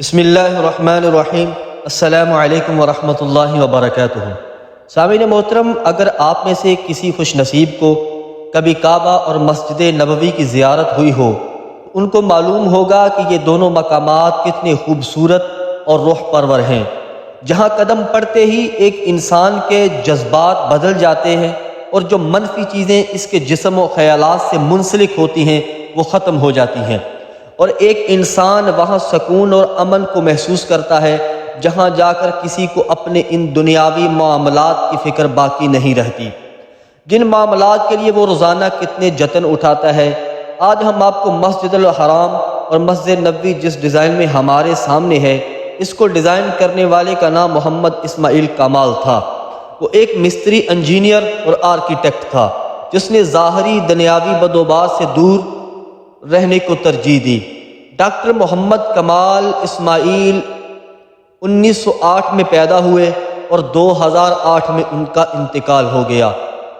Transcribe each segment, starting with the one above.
بسم اللہ الرحمن الرحیم۔ السلام علیکم ورحمۃ اللہ وبرکاتہ۔ سامعین محترم، اگر آپ میں سے کسی خوش نصیب کو کبھی کعبہ اور مسجد نبوی کی زیارت ہوئی ہو، ان کو معلوم ہوگا کہ یہ دونوں مقامات کتنے خوبصورت اور روح پرور ہیں، جہاں قدم پڑتے ہی ایک انسان کے جذبات بدل جاتے ہیں اور جو منفی چیزیں اس کے جسم و خیالات سے منسلک ہوتی ہیں وہ ختم ہو جاتی ہیں، اور ایک انسان وہاں سکون اور امن کو محسوس کرتا ہے، جہاں جا کر کسی کو اپنے ان دنیاوی معاملات کی فکر باقی نہیں رہتی، جن معاملات کے لیے وہ روزانہ کتنے جتن اٹھاتا ہے۔ آج ہم آپ کو مسجد الحرام اور مسجد نبوی جس ڈیزائن میں ہمارے سامنے ہے، اس کو ڈیزائن کرنے والے کا نام محمد اسماعیل کمال تھا۔ وہ ایک مستری، انجینئر اور آرکیٹیکٹ تھا، جس نے ظاہری دنیاوی بدوبات سے دور رہنے کو ترجیح دی۔ ڈاکٹر محمد کمال اسماعیل 1908 میں پیدا ہوئے اور 2008 میں ان کا انتقال ہو گیا۔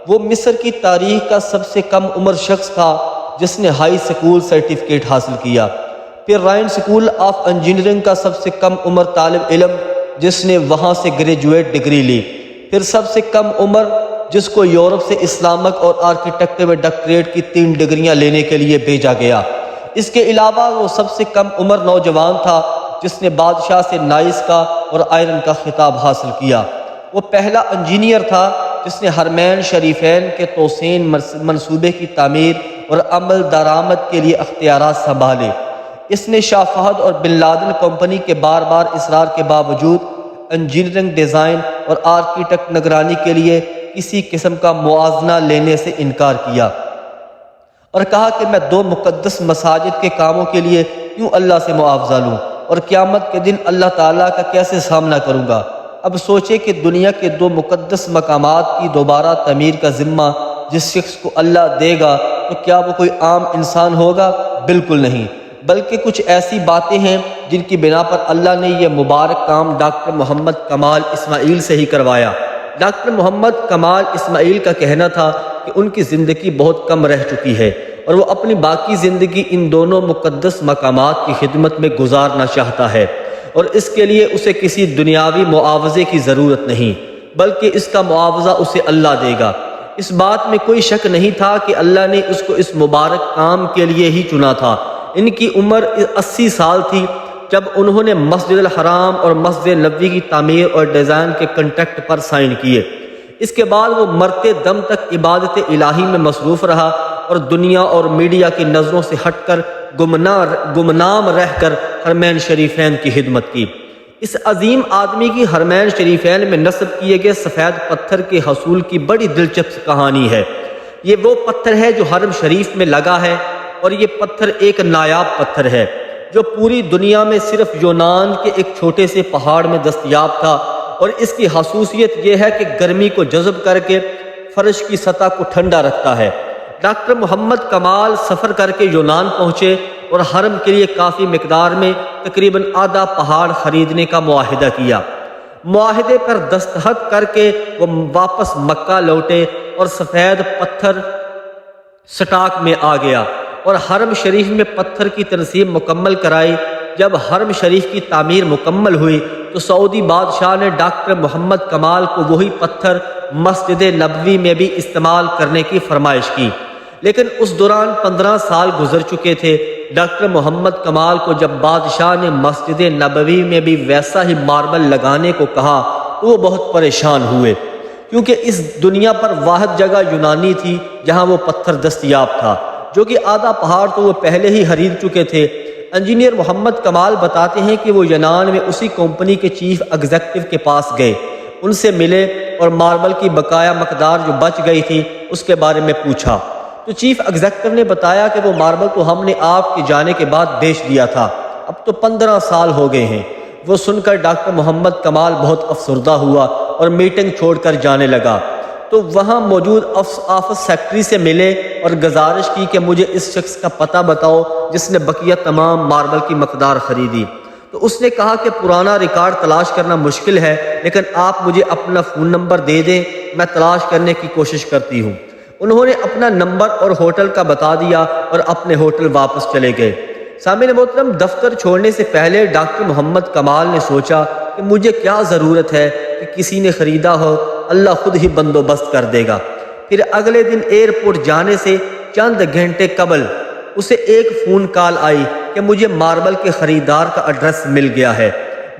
وہ مصر کی تاریخ کا سب سے کم عمر شخص تھا جس نے ہائی سکول سرٹیفکیٹ حاصل کیا، پھر رائن سکول آف انجینئرنگ کا سب سے کم عمر طالب علم جس نے وہاں سے گریجویٹ ڈگری لی، پھر سب سے کم عمر جس کو یورپ سے اسلامک اور آرکیٹیکچر میں ڈاکٹریٹ کی 3 ڈگریاں لینے کے لیے بھیجا گیا۔ اس کے علاوہ وہ سب سے کم عمر نوجوان تھا جس نے بادشاہ سے نائس کا اور آئرن کا خطاب حاصل کیا۔ وہ پہلا انجینئر تھا جس نے حرمین شریفین کے توسین منصوبے کی تعمیر اور عمل درآمد کے لیے اختیارات سنبھالے۔ اس نے شاہ فہد اور بن لادن کمپنی کے بار بار اصرار کے باوجود انجینئرنگ ڈیزائن اور آرکیٹیکٹ نگرانی کے لیے کسی قسم کا موازنہ لینے سے انکار کیا، اور کہا کہ میں 2 مقدس مساجد کے کاموں کے لیے کیوں اللہ سے معاوضہ لوں، اور قیامت کے دن اللہ تعالیٰ کا کیسے سامنا کروں گا۔ اب سوچے کہ دنیا کے 2 مقدس مقامات کی دوبارہ تعمیر کا ذمہ جس شخص کو اللہ دے گا تو کیا وہ کوئی عام انسان ہوگا؟ بالکل نہیں، بلکہ کچھ ایسی باتیں ہیں جن کی بنا پر اللہ نے یہ مبارک کام ڈاکٹر محمد کمال اسماعیل سے ہی کروایا۔ ڈاکٹر محمد کمال اسماعیل کا کہنا تھا کہ ان کی زندگی بہت کم رہ چکی ہے اور وہ اپنی باقی زندگی ان دونوں مقدس مقامات کی خدمت میں گزارنا چاہتا ہے، اور اس کے لیے اسے کسی دنیاوی معاوضے کی ضرورت نہیں، بلکہ اس کا معاوضہ اسے اللہ دے گا۔ اس بات میں کوئی شک نہیں تھا کہ اللہ نے اس کو اس مبارک کام کے لیے ہی چنا تھا۔ ان کی عمر 80 سال تھی جب انہوں نے مسجد الحرام اور مسجد نبوی کی تعمیر اور ڈیزائن کے کنٹریکٹ پر سائن کیے۔ اس کے بعد وہ مرتے دم تک عبادت الہی میں مصروف رہا اور دنیا اور میڈیا کی نظروں سے ہٹ کر گمنام رہ کر حرمین شریفین کی خدمت کی۔ اس عظیم آدمی کی حرمین شریفین میں نصب کیے گئے سفید پتھر کے حصول کی بڑی دلچسپ کہانی ہے۔ یہ وہ پتھر ہے جو حرم شریف میں لگا ہے، اور یہ پتھر ایک نایاب پتھر ہے جو پوری دنیا میں صرف یونان کے ایک چھوٹے سے پہاڑ میں دستیاب تھا، اور اس کی خصوصیت یہ ہے کہ گرمی کو جذب کر کے فرش کی سطح کو ٹھنڈا رکھتا ہے۔ ڈاکٹر محمد کمال سفر کر کے یونان پہنچے اور حرم کے لیے کافی مقدار میں تقریباً آدھا پہاڑ خریدنے کا معاہدہ کیا۔ معاہدے پر دستخط کر کے وہ واپس مکہ لوٹے اور سفید پتھر سٹاک میں آ گیا اور حرم شریف میں پتھر کی تنصیب مکمل کرائی۔ جب حرم شریف کی تعمیر مکمل ہوئی تو سعودی بادشاہ نے ڈاکٹر محمد کمال کو وہی پتھر مسجد نبوی میں بھی استعمال کرنے کی فرمائش کی، لیکن اس دوران 15 سال گزر چکے تھے۔ ڈاکٹر محمد کمال کو جب بادشاہ نے مسجد نبوی میں بھی ویسا ہی ماربل لگانے کو کہا تو وہ بہت پریشان ہوئے، کیونکہ اس دنیا پر واحد جگہ یونانی تھی جہاں وہ پتھر دستیاب تھا، جو کہ آدھا پہاڑ تو وہ پہلے ہی خرید چکے تھے۔ انجینئر محمد کمال بتاتے ہیں کہ وہ یونان میں اسی کمپنی کے چیف ایگزیکٹو کے پاس گئے، ان سے ملے اور ماربل کی بقایا مقدار جو بچ گئی تھی اس کے بارے میں پوچھا، تو چیف ایگزیکٹو نے بتایا کہ وہ ماربل تو ہم نے آپ کے جانے کے بعد بیچ دیا تھا، اب تو 15 سال ہو گئے ہیں۔ وہ سن کر ڈاکٹر محمد کمال بہت افسردہ ہوا اور میٹنگ چھوڑ کر جانے لگا، تو وہاں موجود آفس سیکرٹری سے ملے اور گزارش کی کہ مجھے اس شخص کا پتہ بتاؤ جس نے بقیہ تمام ماربل کی مقدار خریدی۔ تو اس نے کہا کہ پرانا ریکارڈ تلاش کرنا مشکل ہے، لیکن آپ مجھے اپنا فون نمبر دے دیں، میں تلاش کرنے کی کوشش کرتی ہوں۔ انہوں نے اپنا نمبر اور ہوٹل کا بتا دیا اور اپنے ہوٹل واپس چلے گئے۔ سامعین محترم، دفتر چھوڑنے سے پہلے ڈاکٹر محمد کمال نے سوچا کہ مجھے کیا ضرورت ہے کہ کسی نے خریدا ہو، اللہ خود ہی بندوبست کر دے گا۔ پھر اگلے دن ایئرپورٹ جانے سے چند گھنٹے قبل اسے ایک فون کال آئی کہ مجھے ماربل کے خریدار کا ایڈریس مل گیا ہے۔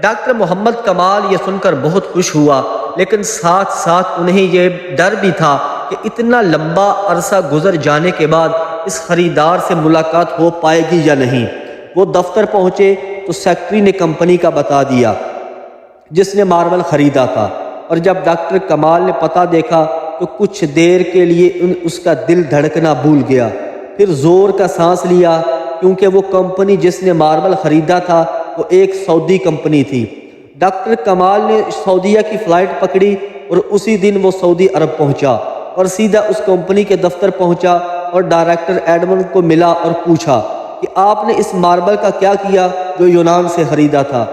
ڈاکٹر محمد کمال یہ سن کر بہت خوش ہوا، لیکن ساتھ ساتھ انہیں یہ ڈر بھی تھا کہ اتنا لمبا عرصہ گزر جانے کے بعد اس خریدار سے ملاقات ہو پائے گی یا نہیں۔ وہ دفتر پہنچے تو سیکرٹری نے کمپنی کا بتا دیا جس نے ماربل خریدا تھا، اور جب ڈاکٹر کمال نے پتہ دیکھا تو کچھ دیر کے لیے اس کا دل دھڑکنا بھول گیا، پھر زور کا سانس لیا، کیونکہ وہ کمپنی جس نے ماربل خریدا تھا وہ ایک سعودی کمپنی تھی۔ ڈاکٹر کمال نے سعودیہ کی فلائٹ پکڑی اور اسی دن وہ سعودی عرب پہنچا اور سیدھا اس کمپنی کے دفتر پہنچا اور ڈائریکٹر ایڈمن کو ملا اور پوچھا کہ آپ نے اس ماربل کا کیا کیا جو یونان سے خریدا تھا؟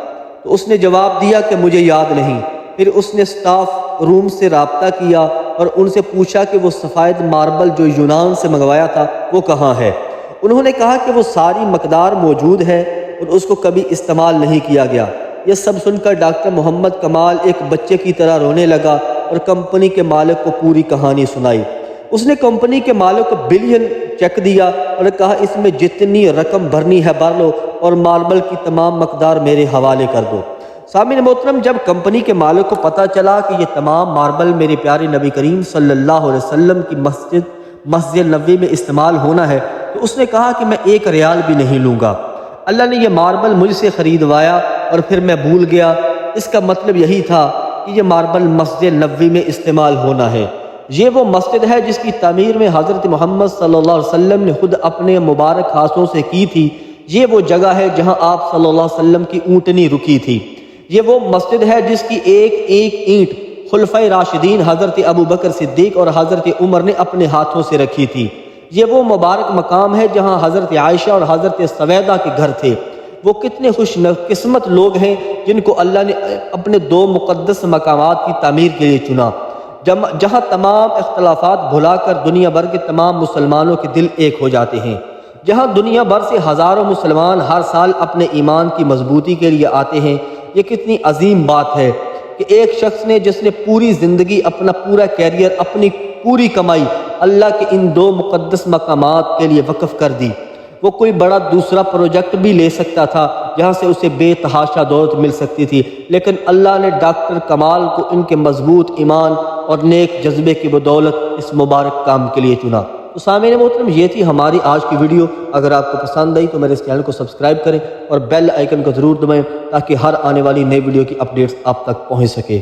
تو اس نے جواب دیا کہ مجھے یاد نہیں۔ پھر اس نے سٹاف روم سے رابطہ کیا اور ان سے پوچھا کہ وہ سفید ماربل جو یونان سے منگوایا تھا وہ کہاں ہے؟ انہوں نے کہا کہ وہ ساری مقدار موجود ہے اور اس کو کبھی استعمال نہیں کیا گیا۔ یہ سب سن کر ڈاکٹر محمد کمال ایک بچے کی طرح رونے لگا اور کمپنی کے مالک کو پوری کہانی سنائی۔ اس نے کمپنی کے مالک کو بلین چیک دیا اور کہا اس میں جتنی رقم بھرنی ہے بھر لو اور ماربل کی تمام مقدار میرے حوالے کر دو۔ سامعین محترم، جب کمپنی کے مالک کو پتہ چلا کہ یہ تمام ماربل میرے پیارے نبی کریم صلی اللہ علیہ وسلم کی مسجد نبوی میں استعمال ہونا ہے تو اس نے کہا کہ میں ایک ریال بھی نہیں لوں گا۔ اللہ نے یہ ماربل مجھ سے خریدوایا اور پھر میں بھول گیا۔ اس کا مطلب یہی تھا کہ یہ ماربل مسجد نبوی میں استعمال ہونا ہے۔ یہ وہ مسجد ہے جس کی تعمیر میں حضرت محمد صلی اللہ علیہ وسلم نے خود اپنے مبارک ہاتھوں سے کی تھی۔ یہ وہ جگہ ہے جہاں آپ صلی اللہ علیہ وسلم کی اونٹنی رکی تھی۔ یہ وہ مسجد ہے جس کی ایک ایک اینٹ خلفائے راشدین حضرت ابو بکر صدیق اور حضرت عمر نے اپنے ہاتھوں سے رکھی تھی۔ یہ وہ مبارک مقام ہے جہاں حضرت عائشہ اور حضرت سویدہ کے گھر تھے۔ وہ کتنے خوش قسمت لوگ ہیں جن کو اللہ نے اپنے دو مقدس مقامات کی تعمیر کے لیے چنا، جہاں تمام اختلافات بھلا کر دنیا بھر کے تمام مسلمانوں کے دل ایک ہو جاتے ہیں، جہاں دنیا بھر سے ہزاروں مسلمان ہر سال اپنے ایمان کی مضبوطی کے لیے آتے ہیں۔ یہ کتنی عظیم بات ہے کہ ایک شخص نے جس نے پوری زندگی، اپنا پورا کیریئر، اپنی پوری کمائی اللہ کے ان دو مقدس مقامات کے لیے وقف کر دی۔ وہ کوئی بڑا دوسرا پروجیکٹ بھی لے سکتا تھا جہاں سے اسے بے تحاشا دولت مل سکتی تھی، لیکن اللہ نے ڈاکٹر کمال کو ان کے مضبوط ایمان اور نیک جذبے کی بدولت اس مبارک کام کے لیے چنا۔ تو سامعین محترم، یہ تھی ہماری آج کی ویڈیو۔ اگر آپ کو پسند آئی تو میرے اس چینل کو سبسکرائب کریں اور بیل آئیکن کو ضرور دبائیں تاکہ ہر آنے والی نئی ویڈیو کی اپڈیٹس آپ تک پہنچ سکے۔